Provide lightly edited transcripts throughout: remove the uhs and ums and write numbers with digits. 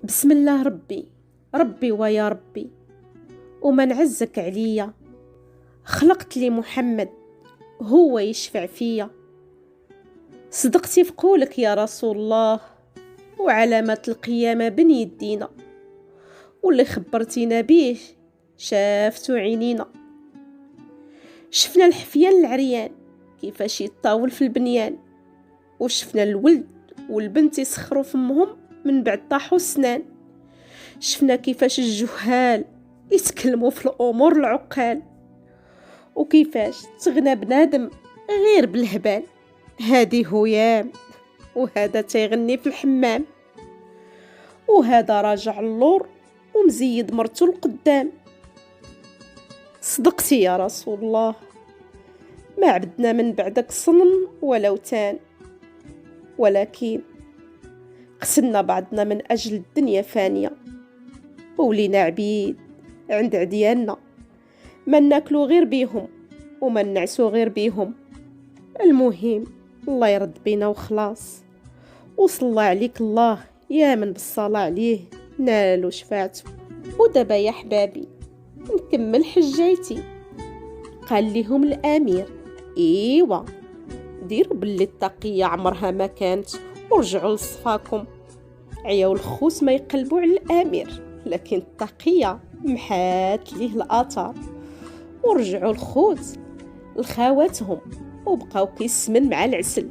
بسم الله ربي ويا ربي، ومن عزك عليا. خلقت لي محمد هو يشفع فيا. صدقتي في قولك يا رسول الله، وعلامة القيامة بين يدينا، واللي خبرتينا بيه شافتو عينينا. شفنا الحفيان العريان كيفاش يطاول في البنيان، وشفنا الولد والبنت يسخروا فمهم من بعد طاحوا السنان. شفنا كيفاش الجهال يتكلموا في الأمور العقال، وكيفاش تغنى بنادم غير بالهبال. هادي هيام وهذا تيغني في الحمام، وهذا راجع اللور ومزيد مرتو القدام. صدقتي يا رسول الله، ما عبدنا من بعدك صنم ولا وتان، ولكن قتلنا بعضنا من أجل الدنيا فانية، ولينا عبيد عند عديالنا، ما ناكلو غير بيهم وما نعسو غير بيهم. المهم الله يرد بينا وخلاص، وصلى عليك الله يا من بالصلاة عليه نالو شفاعته. ودابا يا حبابي نكمل حجيتي. قال لهم الأمير إيوا ديروا باللي التقية عمرها ما كانت، ورجعوا لصفاكم. عياو الخوت ما يقلبوا على الأمير، لكن التقية محات ليه الآثار، ورجعوا الخوت لخواتهم وبقاو كيسمن مع العسل.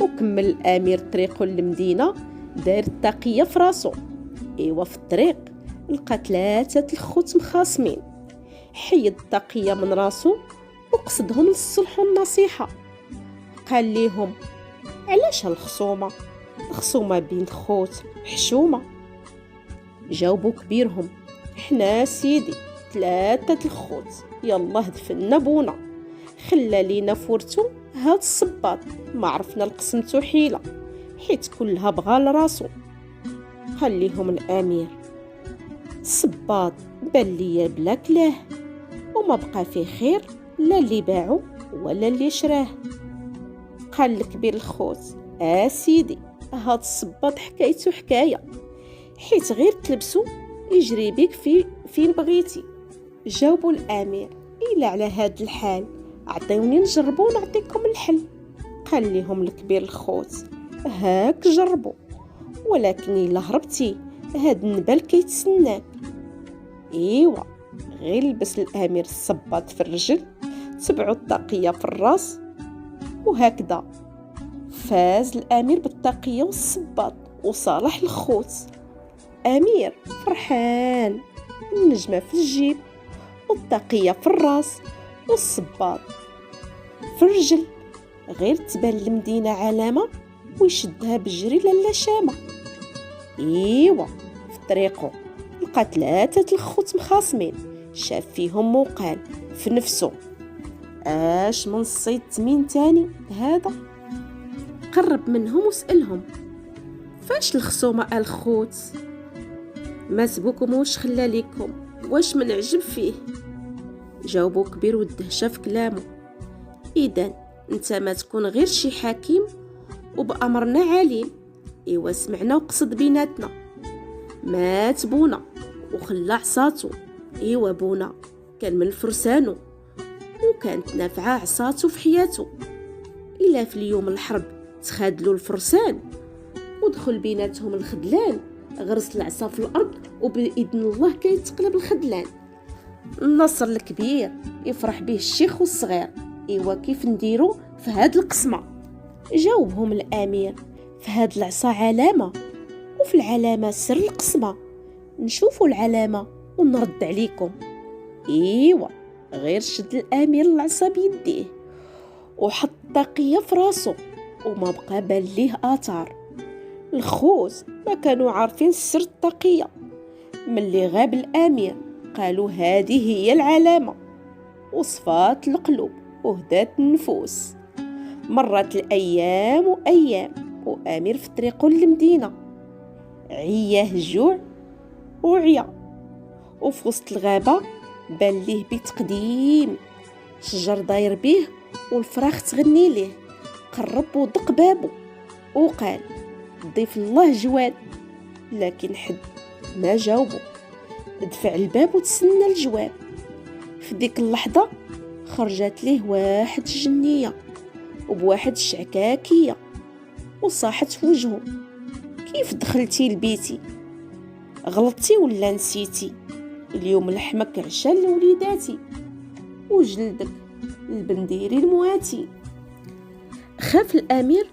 وكمل الأمير طريقه للمدينة داير التقية في راسو. إيوا في الطريق لقى 3 الخوت مخاصمين. حيد التقية من راسو وقصدهم للصلح والنصيحة. قال ليهم علاش الخصومة بين خوت حشومة؟ جاوبوا كبيرهم حنا سيدي 3 الخوت، يلا هدفنا بونا، خلى لينا فورتو هاد الصباط، ما عرفنا لقسمتو حيلة حيت كلها بغى لراسو. قال ليهم الأمير الصباط بان ليا بلا كلاه، وما بقى فيه خير لا اللي باعو ولا اللي شراه. قال لكبير الخوت سيدي هاد الصباط حكايته حكاية، حيت غير تلبسو يجري بيك فين بغيتي. جاوبوا الأمير إلا على هاد الحال عطيوني نجربو ونعطيكم الحل. قال لهم الكبير الخوت هاك جربوا، ولكن إلا هربتي هاد النبال كيتسناك. إيوا غير لبس الأمير الصباط في الرجل، تبعوا التقية في الراس، وهكذا فاز الأمير بالتقية والصباط وصالح الخوت. أمير فرحان، النجمة في الجيب والتقية في الراس والصباط في الرجل، غير تبان المدينة علامة ويشدها بجري لالا شامة. إيوا في طريقه لقى 3 الخوت مخاصمين، شاف فيهم وقال في نفسه اش من صيد مين تاني هذا. قرب منهم وسألهم فاش الخصومة الخوت؟ ما سبوكم واش خلى ليكم، واش من عجب فيه؟ جاوبوا كبير والدهشة في كلامه إذن انت ما تكون غير شي حكيم وبأمرنا عليم. إيوا سمعنا وقصد بيناتنا، مات بونا وخلى عصاتو. إيوا بونا كان من فرسانو وكانت نافعة عصاتو في حياتو. إلا في اليوم الحرب تخادلوا الفرسان ودخل بيناتهم الخدلان، غرس العصا في الأرض وبإذن الله كيتقلب الخدلان. النصر الكبير يفرح به الشيخ والصغير. إيوا كيف نديرو في هاد القسمة؟ جاوبهم الأمير في هاد العصا علامة، وفي العلامة سر القسمة. نشوفوا العلامة ونرد عليكم. إيوا غير شد الأمير العصا بيديه وحط التقية في راسه، وما بقى بان ليه آثار. الخوت ما كانوا عارفين سر التقية. ملي غاب الأمير قالوا هذه هي العلامة، وصفات القلوب وهدات النفوس. مرت الأيام وأيام، وأمير في طريقه للمدينة عياه الجوع وعيا، وفي وسط الغابة بان ليه بيت قديم، شجر داير بيه والفراخ تغني ليه. قرب ودق بابه وقال ضيف الله جواد، لكن حد ما جاوبو. دفع الباب وتسنى الجواب. في ديك اللحظة خرجت ليه واحد الجنية وبواحد الشعكاكية وصاحت في وجهه: كيف دخلتي لبيتي؟ غلطتي ولا نسيتي؟ اليوم لحمك عشا لوليداتي وجلدك البنديري المواتي. خاف الأمير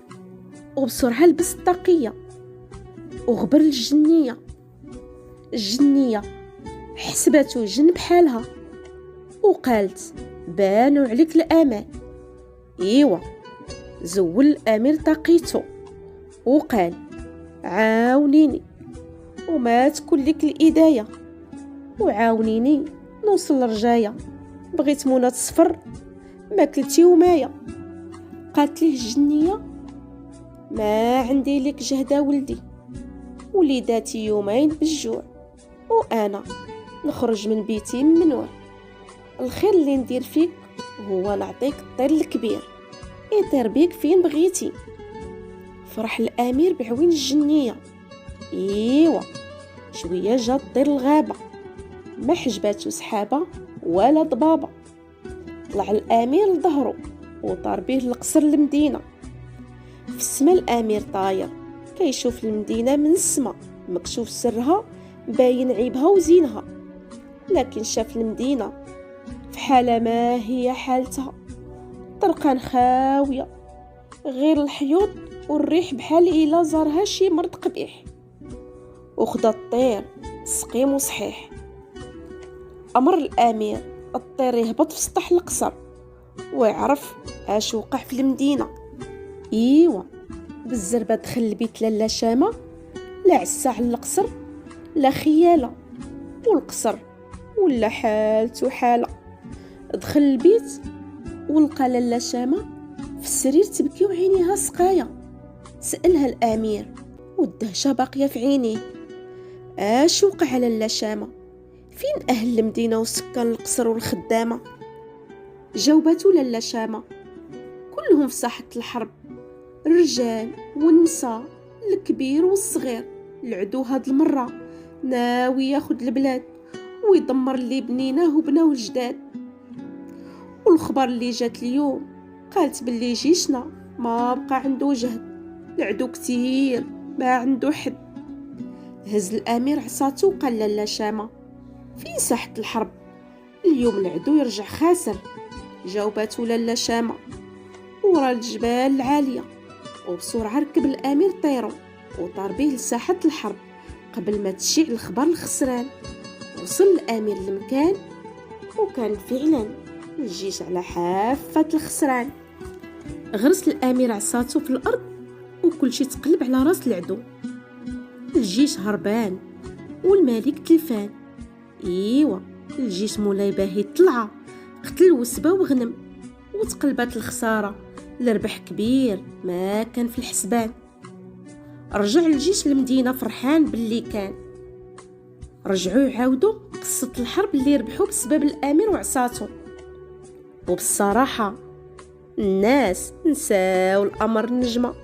وبسرعة لبس الطاقية وغبر الجنية. الجنية حسبته جن بحالها وقالت: بانوا عليك الأمان. ايوا، زول الأمير طاقيته وقال: عاونيني وما تكون لك الإداية، وعاونيني نوصل لرجايا، بغيت منى تصفر ماكلتي ومايا. قالت ليه الجنية: ما عندي لك جهدة ولدي، وليداتي يومين بالجوع وأنا نخرج من بيتي ممنوع. الخير اللي ندير فيك هو نعطيك الطير الكبير يطير بيك فين بغيتي. فرح الأمير بعوين الجنية. ايوا، شوية جا طير الغابة، ما حجباتو سحابة ولا ضبابة. طلع الأمير لظهره وطار بيه لقصر المدينة. في السما الأمير طاير كيشوف المدينة من السما، مكشوف سرها باين عيبها وزينها. لكن شاف المدينة في حالة ما هي حالتها، طرقان خاوية، غير الحيوط والريح بحال إلا زارها شي مرض قبيح. وخدا الطير سقيم وصحيح. أمر الأمير الطير يهبط في سطح القصر ويعرف اش وقع في المدينة. ايوا، بالزربة دخل البيت لالا شامة، لا عسى على القصر لا خيالة، والقصر ولا حالته حالة. دخل البيت ولقى لالا شامة في السرير تبكي وعينيها سقاية. سألها الأمير والدهشة باقية في عينيه: اش وقع على لالا شامة؟ فين أهل المدينة وسكان القصر والخدامة؟ جاوبته لالا شامة: كلهم في ساحة الحرب، الرجال والنساء، الكبير والصغير. العدو هاد المرة ناوي ياخد البلاد ويدمر اللي بنيناه وبناو الجداد. والخبر اللي جات اليوم قالت باللي جيشنا ما بقى عنده جهد، العدو كتير ما عنده حد. هز الأمير عصاته وقال لالا شامة: فين ساحة الحرب؟ اليوم العدو يرجع خاسر. جاوبته لالا شامة: ورا الجبال العالية. وبسرعة ركب الأمير طيرو وطار به لساحة الحرب قبل ما تشيع الخبر الخسران. وصل الأمير لمكان وكان فعلا الجيش على حافة الخسران. غرس الأمير عصاته في الأرض وكل شي تقلب على راس العدو. الجيش هربان والملك تلفان. ايوا، الجيش مولاي باهي طلعة قتل وسبا وغنم، وتقلبت الخسارة لربح كبير ما كان في الحسبان. رجع الجيش للمدينة فرحان باللي كان. رجعوا يعاودوا قصة الحرب اللي ربحوا بسبب الأمير وعصاته. وبالصراحة الناس نساو الأمر النجمة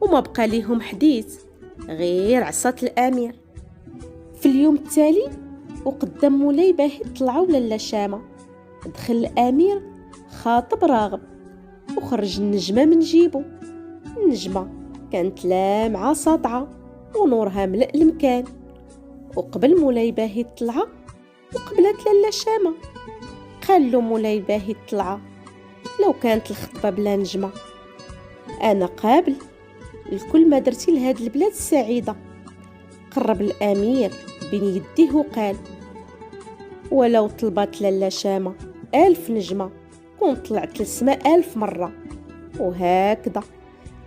وما بقى ليهم حديث غير عصا الأمير. في اليوم التالي وقدام مولاي باهي طلعوا لالا شامة. دخل الأمير خاطب راغب وخرج النجمة من جيبه. النجمة كانت لامعة ساطعة ونورها ملأ المكان. وقبل مولاي باهي طلعة وقبلت لالا شامة. قال له مولاي باهي طلعة: لو كانت الخطبة بلا نجمة أنا قابل الكل ما درتي لهاد البلاد السعيدة. قرب الأمير بين يديه وقال: ولو طلبت لالا شامة 1000 نجمة كنت طلعت للسماء 1000 مرة. وهكذا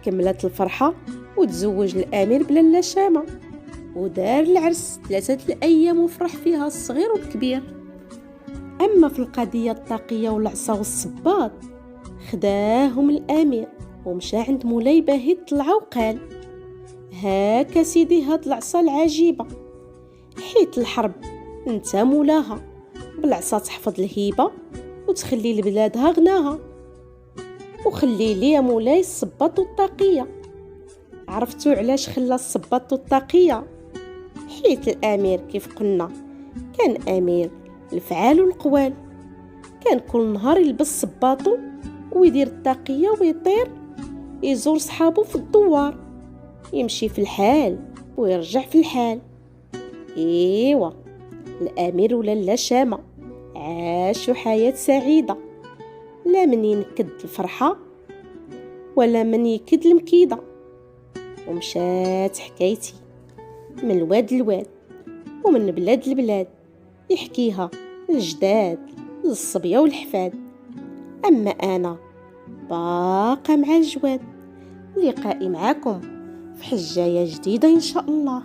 كملت الفرحة وتزوج الأمير بلالا شامة ودار العرس 3 الأيام وفرح فيها الصغير والكبير. أما في القضية الطاقية والعصا والصباط خداهم الأمير ومشى عند مولاي باهي طلعة وقال: هاكا سيدي هاد العصا العجيبة، حيت الحرب انت مولاها، بالعصا تحفظ الهيبة وتخلي لبلادها غناها. وخلي لي يا مولاي الصباط والطاقية. عرفتوا علاش خلى الصباط والطاقية؟ حيت الأمير كيف قلنا كان أمير الفعال والقوال. كان كل نهار يلبس صباطو ويدير الطاقية ويطير يزور صحابو في الدوار، يمشي في الحال ويرجع في الحال. ايوا الأمير ولا شامة، عاشوا حياة سعيدة، لا من ينكد الفرحة ولا من يكد المكيدة. ومشات حكايتي من الواد للواد ومن بلاد لبلاد، يحكيها الجداد للصبية والحفاد. أما أنا باقة مع الجواد، لقائي معاكم في حجاية جديدة إن شاء الله.